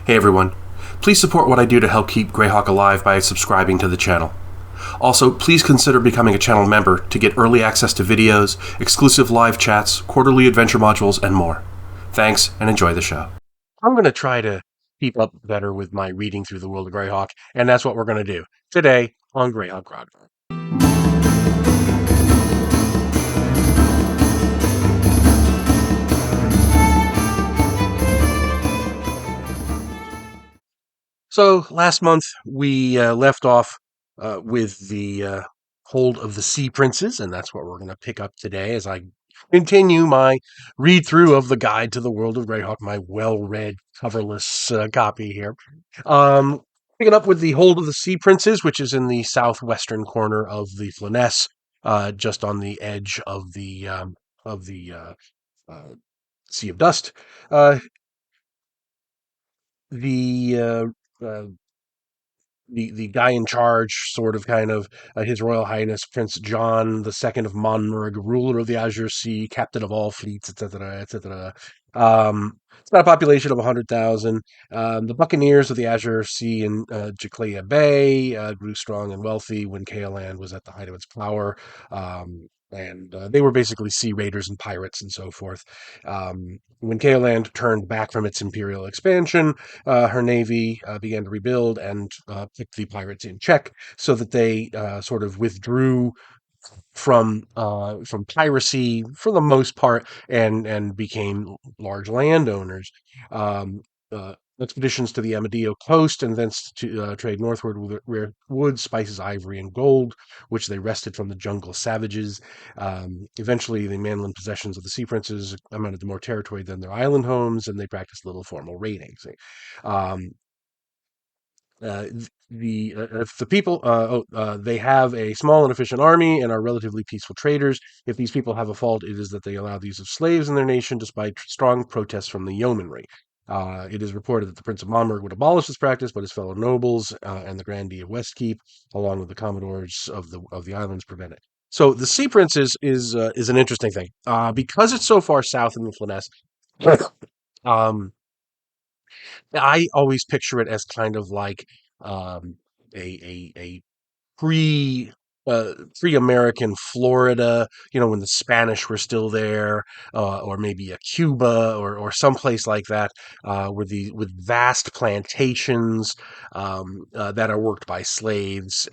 Hey everyone. Please support what I do to help keep Greyhawk alive by subscribing to the channel. Also, please consider becoming a channel member to get early access to videos, exclusive live chats, quarterly adventure modules, and more. Thanks, and enjoy the show. I'm going to try to keep up better with my reading through the World of Greyhawk, and that's what we're going to do today on Greyhawk Grog. So last month we left off with the Hold of the Sea Princes, and that's what we're going to pick up today as I continue my read through of the Guide to the World of Greyhawk, my well-read coverless copy here. Um, Picking up with the Hold of the Sea Princes, which is in the southwestern corner of the Flyness, just on the edge of the uh, Sea of Dust. Uh, the uh, the guy in charge, sort of kind of His Royal Highness Prince John II of Monmurg, ruler of the Azure Sea, captain of all fleets, etc., etc. It's got a population of 100,000. The Buccaneers of the Azure Sea in Jaclea Bay grew strong and wealthy when Kaeland was at the height of its power. And they were basically sea raiders and pirates and so forth. When Kaeland turned back from its imperial expansion, her navy began to rebuild and put the pirates in check, so that they sort of withdrew from piracy for the most part, and became large landowners. Um, Expeditions to the Amadio coast and thence to trade northward with rare wood, spices, ivory, and gold, which they wrested from the jungle savages. Eventually, the mainland possessions of the Sea Princes amounted to more territory than their island homes, and they practiced little formal raiding. See. Um, the If the people they have a small and efficient army and are relatively peaceful traders. If these people have a fault, it is that they allow the use of slaves in their nation despite strong protests from the yeomanry. It is reported that the Prince of Monmouth would abolish this practice, but his fellow nobles and the grandee of Westkeep, along with the commodores of the islands, prevent it. So the Sea Prince is an interesting thing because it's so far south in the Flyness. um, I always picture it as kind of like um, a pre pre-American Florida, when the Spanish were still there, or maybe a Cuba or someplace like that, with vast plantations that are worked by slaves,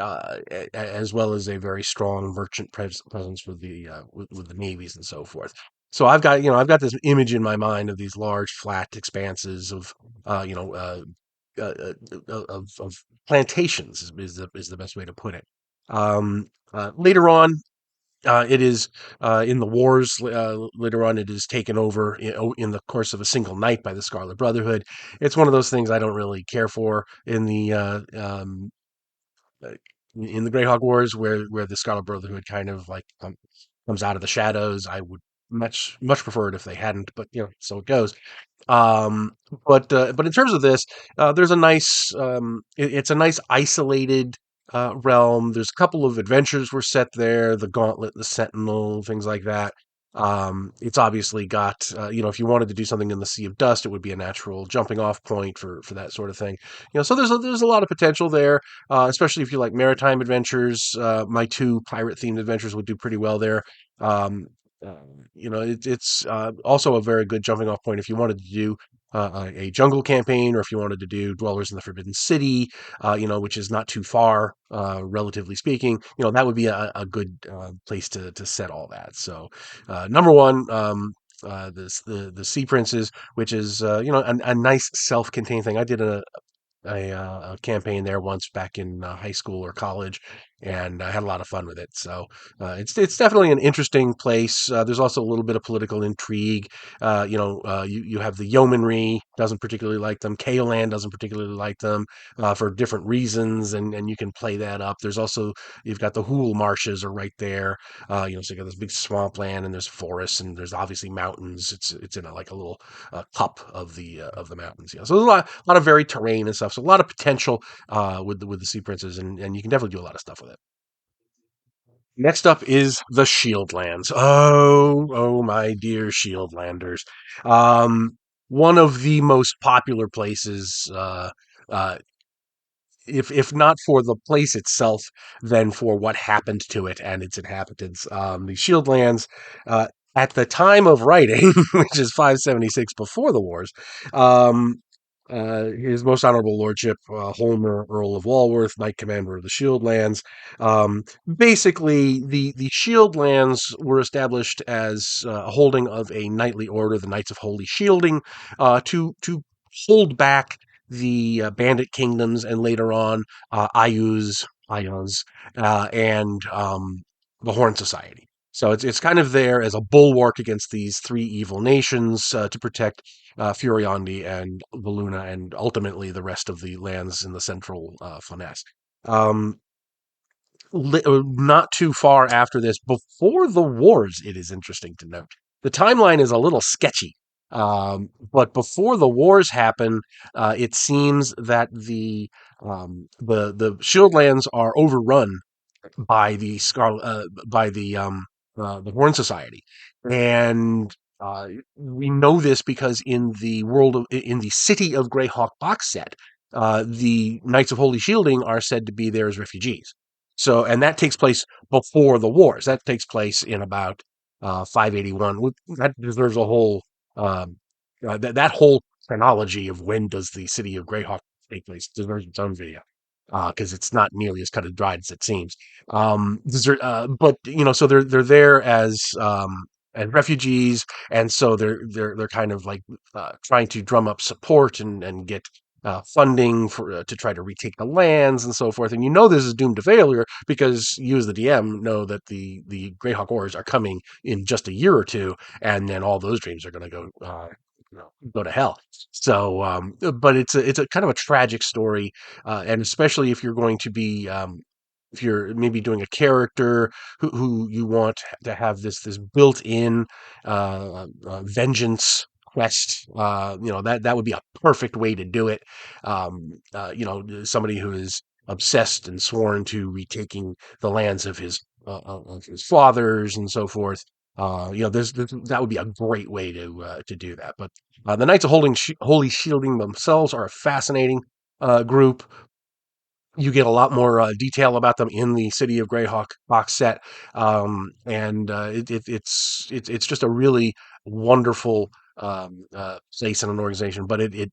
as well as a very strong merchant presence with the navies and so forth. So I've got this image in my mind of these large flat expanses of uh, you know uh, of plantations is the best way to put it. Later on, it is in the wars. Later on, it is taken over in the course of a single night by the Scarlet Brotherhood. It's one of those things I don't really care for uh, in the Greyhawk Wars, where the Scarlet Brotherhood kind of like comes out of the shadows. I would much prefer it if they hadn't, but so it goes. Um, but in terms of this, there's a nice it's a nice isolated realm. There's a couple of adventures were set there, the Gauntlet, the Sentinel, things like that. It's obviously got if you wanted to do something in the Sea of Dust, it would be a natural jumping off point for that sort of thing. So there's a lot of potential there, especially if you like maritime adventures. My two pirate themed adventures would do pretty well there. Um, it's also a very good jumping off point if you wanted to do a jungle campaign, or if you wanted to do Dwellers in the Forbidden City, which is not too far, relatively speaking. That would be a good place to set all that. So, number one. The Sea Princes, which is a nice self-contained thing. I did a campaign there once back in high school or college, and I had a lot of fun with it. So it's definitely an interesting place. There's also a little bit of political intrigue. You have the yeomanry doesn't particularly like them. Kaoland doesn't particularly like them for different reasons, and you can play that up. There's also you've got the Hool marshes are right there. So you got this big swampland, and there's forests, and there's obviously mountains. It's in like a little cup of the mountains. So there's a lot of varied terrain and stuff. So a lot of potential with the Sea Princes, and you can definitely do a lot of stuff with it. Next up is the Shieldlands. Oh, my dear Shieldlanders. one of the most popular places. Uh, if not for the place itself, then for what happened to it and its inhabitants. The Shieldlands, uh, at the time of writing, which is 576 before the wars, um, his most honorable lordship, Holmer, Earl of Walworth, Knight Commander of the Shieldlands. Basically, the Shieldlands were established as a holding of a knightly order, the Knights of Holy Shielding, to hold back the bandit kingdoms and later on Ayuz, and the Horn Society. So it's kind of there as a bulwark against these three evil nations to protect Furiondi and Valuna and ultimately the rest of the lands in the central Flanaess. Um, Not too far after this, before the wars, it is interesting to note. The timeline is a little sketchy, but before the wars happen, it seems that the Shieldlands are overrun by the Horn Society, and we know this because in the City of Greyhawk box set, the Knights of Holy Shielding are said to be there as refugees. So, and that takes place before the wars. That takes place in about 581. That deserves a whole that whole chronology of when does the City of Greyhawk take place deserves its own video because it's not nearly as cut and dried as it seems. But so they're there as refugees, and so they're kind of like trying to drum up support and get funding for to try to retake the lands and so forth. And this is doomed to failure because you as the DM know that the Greyhawk Wars are coming in just a year or two, and then all those dreams are going to go. Go to hell. So, but it's a kind of a tragic story, and especially if you're going to be if you're maybe doing a character who you want to have this built-in vengeance quest, that would be a perfect way to do it. Somebody who is obsessed and sworn to retaking the lands of his fathers and so forth. That would be a great way to do that. But the Knights of Holy Shielding themselves are a fascinating group. You get a lot more detail about them in the City of Greyhawk box set, and it's just a really wonderful place and an organization. But it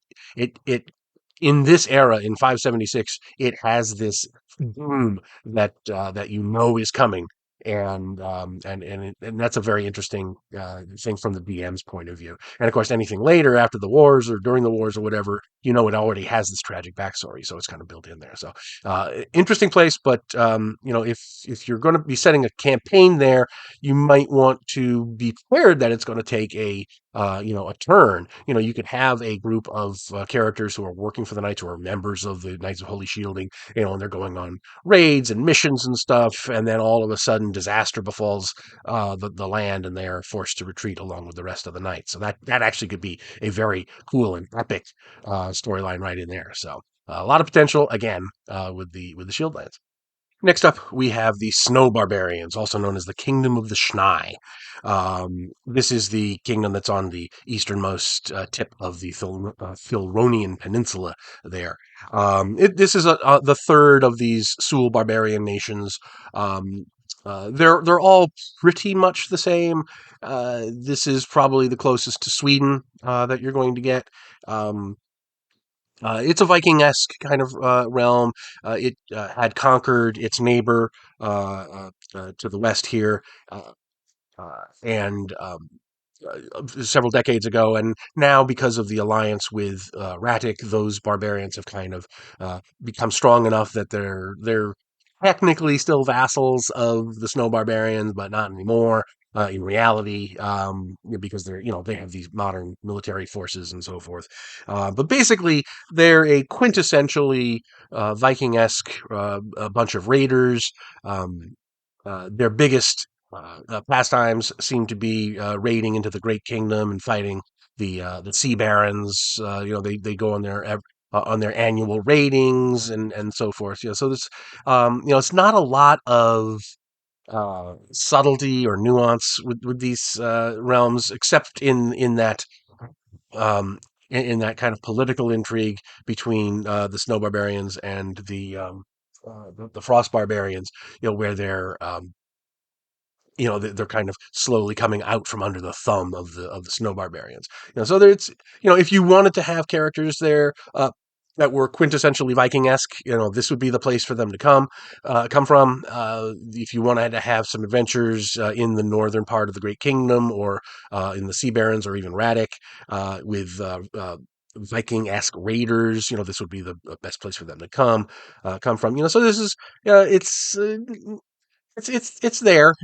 in this era in 576, it has this boom that is coming, and that's a very interesting thing from the DM's point of view. And of course, anything later after the wars or during the wars or whatever, it already has this tragic backstory, so it's kind of built in there. So interesting place, but if you're going to be setting a campaign there, you might want to be prepared that it's going to take a turn. You could have a group of characters who are working for the Knights, who are members of the Knights of Holy Shielding, and they're going on raids and missions and stuff, and then all of a sudden disaster befalls the land, and they are forced to retreat along with the rest of the Knights. So that actually could be a very cool and epic storyline right in there. So a lot of potential again with the Shieldlands. Next up, we have the Snow Barbarians, also known as the Kingdom of the Schnai. This is the kingdom that's on the easternmost tip of the Filronian Peninsula there. This is the third of these Sul barbarian nations. Um, they're all pretty much the same. This is probably the closest to Sweden that you're going to get. Um, it's a Viking-esque kind of realm. It had conquered its neighbor to the west here, uh, and several decades ago, and now because of the alliance with Ratic, those barbarians have kind of become strong enough that they're technically still vassals of the Snow Barbarians, but not anymore. In reality, because they have these modern military forces and so forth, but basically they're a quintessentially Viking-esque a bunch of raiders. Um, their biggest pastimes seem to be raiding into the Great Kingdom and fighting the Sea Barons. They go on their annual raidings and so forth. So this it's not a lot of subtlety or nuance with these realms, except in that um, in that kind of political intrigue between the Snow Barbarians and the Frost Barbarians, where they're kind of slowly coming out from under the thumb of the snow barbarians. So there's, if you wanted to have characters there that were quintessentially Viking-esque, this would be the place for them to come from. If you wanted to have some adventures in the northern part of the Great Kingdom, or in the Sea Barrens, or even Radek, with Viking-esque raiders, this would be the best place for them to come from. So this is, it's there.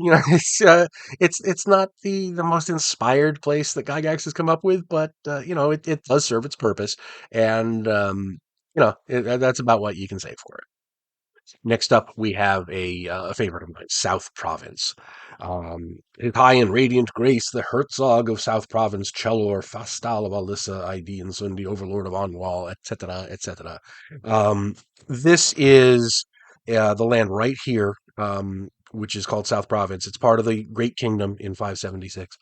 It's not the most inspired place that Gygax has come up with, but it does serve its purpose, and that's about what you can say for it. Next up, we have a favorite of mine, South Province. His high and radiant grace, the Herzog of South Province, Cellor, Fastal of Alissa, ID and Sundi, Overlord of Anwal, etc., etc. This is the land right here, which is called South Province. It's part of the Great Kingdom in 576.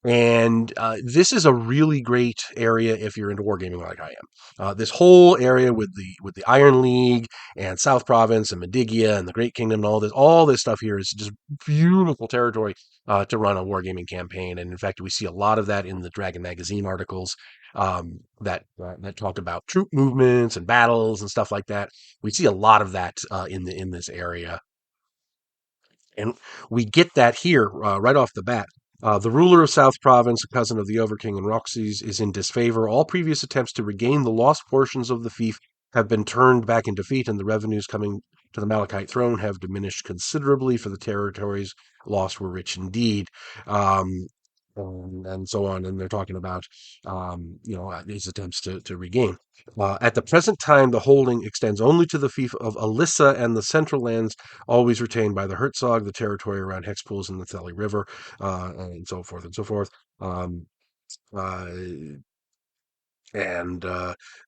And this is a really great area if you're into wargaming like I am. This whole area with the Iron League and South Province and Medigia and the Great Kingdom and all this stuff here is just beautiful territory to run a wargaming campaign. And in fact, we see a lot of that in the Dragon Magazine articles that talk about troop movements and battles and stuff like that. We see a lot of that in this area, and we get that here right off the bat. The ruler of South Province, a cousin of the Overking and Roxy's, is in disfavor. All previous attempts to regain the lost portions of the fief have been turned back in defeat, and the revenues coming to the Malachite throne have diminished considerably, for the territories lost were rich indeed. Um, and so on. And they're talking about, these attempts to regain. At the present time, the holding extends only to the fief of Alissa and the central lands, always retained by the Herzog, the territory around Hexpools and the Theli River, and so forth and so forth. Um, uh, and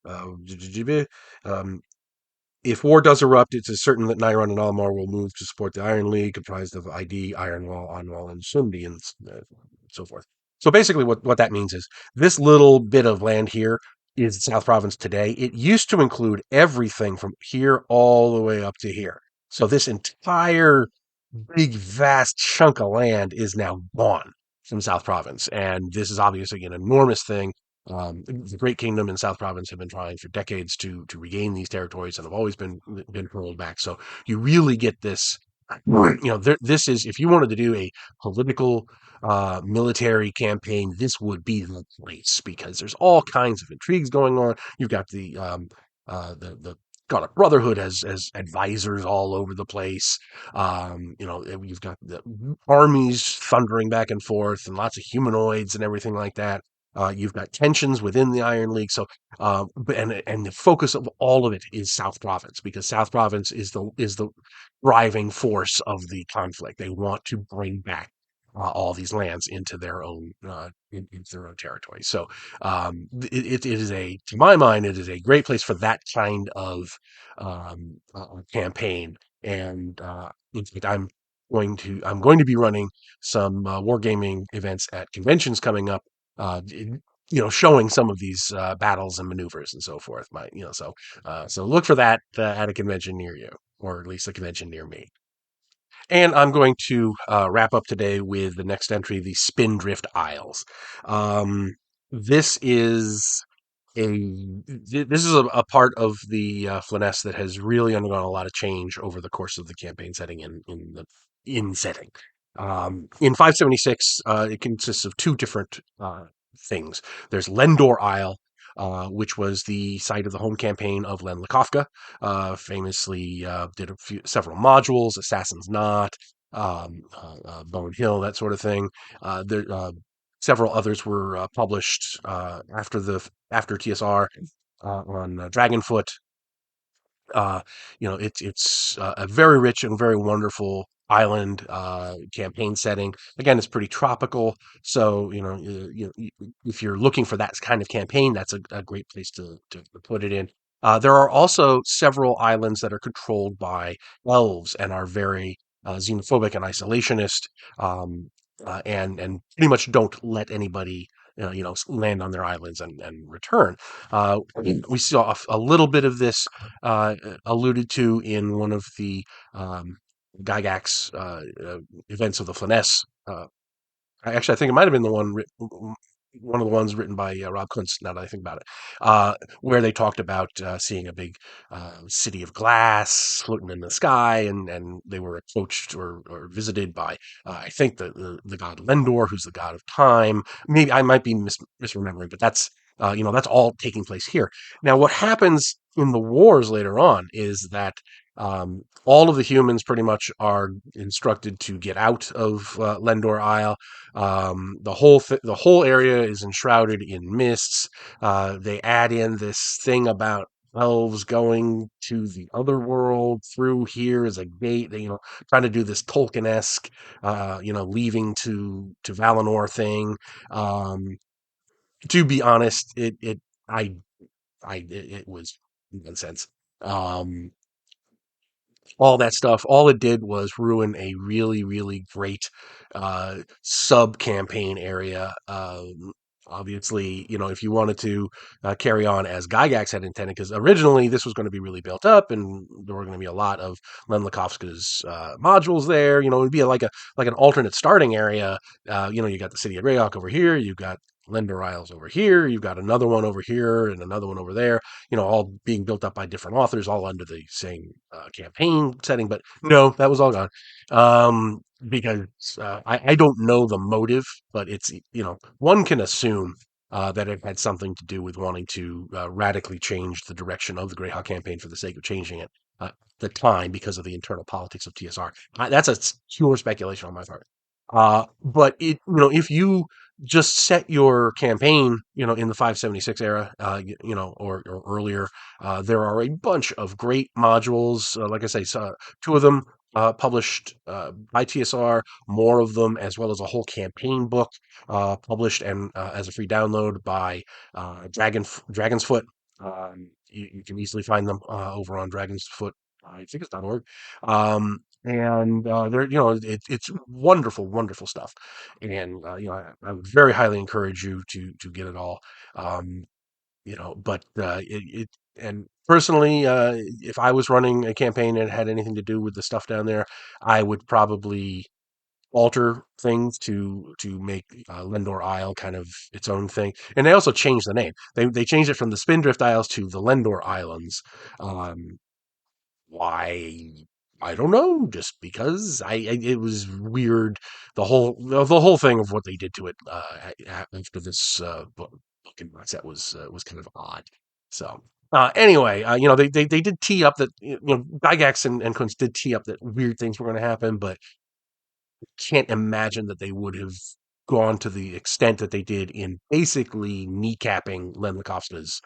um, if war does erupt, it is certain that Nairon and Almar will move to support the Iron League, comprised of ID, Ironwall, Onwall, and Sundi, and so forth. So basically, what that means is this little bit of land here is South Province today. It used to include everything from here all the way up to here. So this entire big, vast chunk of land is now gone from South Province. And this is obviously an enormous thing. The Great Kingdom and South Province have been trying for decades to regain these territories and have always been hurled back. So you really get this. This is, if you wanted to do a political military campaign, this would be the place, because there's all kinds of intrigues going on. You've got the Scarlet Brotherhood as advisors all over the place. You've got the armies thundering back and forth, and lots of humanoids and everything like that. You've got tensions within the Iron League. So, and the focus of all of it is South Province, because South Province is the driving force of the conflict. They want to bring back all these lands into their own into their own territory. So it is to my mind, it is a great place for that kind of campaign. And in fact, I'm going to be running some wargaming events at conventions coming up. Showing some of these battles and maneuvers and so forth. So look for that at a convention near you, or at least a convention near me. And I'm going to wrap up today with the next entry, the Spindrift Isles. Um, this is a part of the Flyness that has really undergone a lot of change over the course of the campaign setting in setting. In 576, it consists of two different things. There's Lendor Isle, which was the site of the home campaign of Len Lakofka. Famously did several modules, Assassin's Knot, Bone Hill, that sort of thing. Several others were published after TSR on Dragonfoot. It's a very rich and very wonderful island campaign setting. Again, it's pretty tropical, so if you're looking for that kind of campaign, that's a great place to put it in. There are also several islands that are controlled by elves and are very xenophobic and isolationist, and pretty much don't let anybody land on their islands and return. We saw a little bit of this alluded to in one of the Gygax events of the Flyness. I think it might have been one of the ones written by Rob Kuntz. Now that I think about it, where they talked about seeing a big city of glass floating in the sky, and they were approached or visited by I think the god Lendor, who's the god of time. Maybe I might be misremembering, but that's all taking place here. Now, what happens in the wars later on is that all of the humans pretty much are instructed to get out of Lendor Isle. The whole area is enshrouded in mists. They add in this thing about elves going to the other world through here as a gate. They, trying to do this Tolkien-esque, leaving to Valinor thing. To be honest, I, it was nonsense. Um, all that stuff, all it did was ruin a really, really great sub campaign area. Obviously, if you wanted to carry on as Gygax had intended, because originally this was going to be really built up, and there were going to be a lot of Len Lakofska's modules there. It'd be like an alternate starting area. You got the city of Greyhawk over here, you've got Lendor Isles over here, you've got another one over here, and another one over there. All being built up by different authors, all under the same campaign setting. But no, that was all gone. Because I don't know the motive, but it's, one can assume that it had something to do with wanting to radically change the direction of the Greyhawk campaign for the sake of changing it at the time because of the internal politics of TSR. That's a pure speculation on my part. But if you just set your campaign, in the 576 era, or earlier, there are a bunch of great modules. Like I say, two of them published by TSR, more of them, as well as a whole campaign book published and as a free download by Dragon's Foot. You can easily find them over on Dragon's Foot. I think it's .org. And they're it's wonderful, wonderful stuff. And I would very highly encourage you to get it all. But and personally, if I was running a campaign and it had anything to do with the stuff down there, I would probably alter things to make Lendor Isle kind of its own thing. And they also changed the name. They changed it from the Spindrift Isles to the Lendor Islands. Why? I don't know. Just because it was weird. The whole thing of what they did to it after this book and set was kind of odd. So anyway, they did tee up that Gygax and Kunz did tee up that weird things were going to happen, but can't imagine that they would have gone to the extent that they did in basically kneecapping Len Lakofska's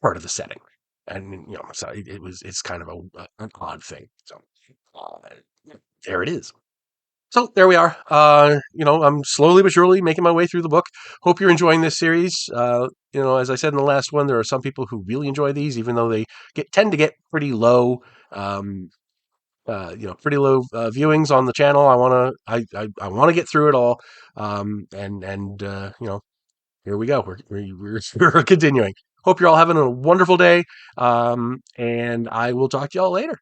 part of the setting. And so it's kind of an odd thing. So there it is. So there we are. I'm slowly but surely making my way through the book. Hope you're enjoying this series. As I said in the last one, there are some people who really enjoy these, even though they tend to get pretty low, pretty low viewings on the channel. I want to get through it all. Here we go. We're continuing. Hope you're all having a wonderful day, and I will talk to y'all later.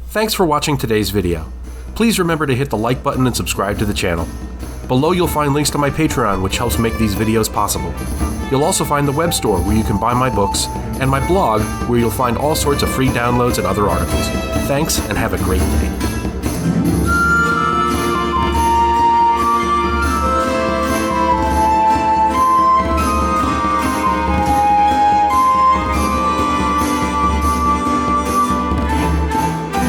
Thanks for watching today's video. Please remember to hit the like button and subscribe to the channel. Below you'll find links to my Patreon, which helps make these videos possible. You'll also find the web store where you can buy my books, and my blog where you'll find all sorts of free downloads and other articles. Thanks, and have a great day.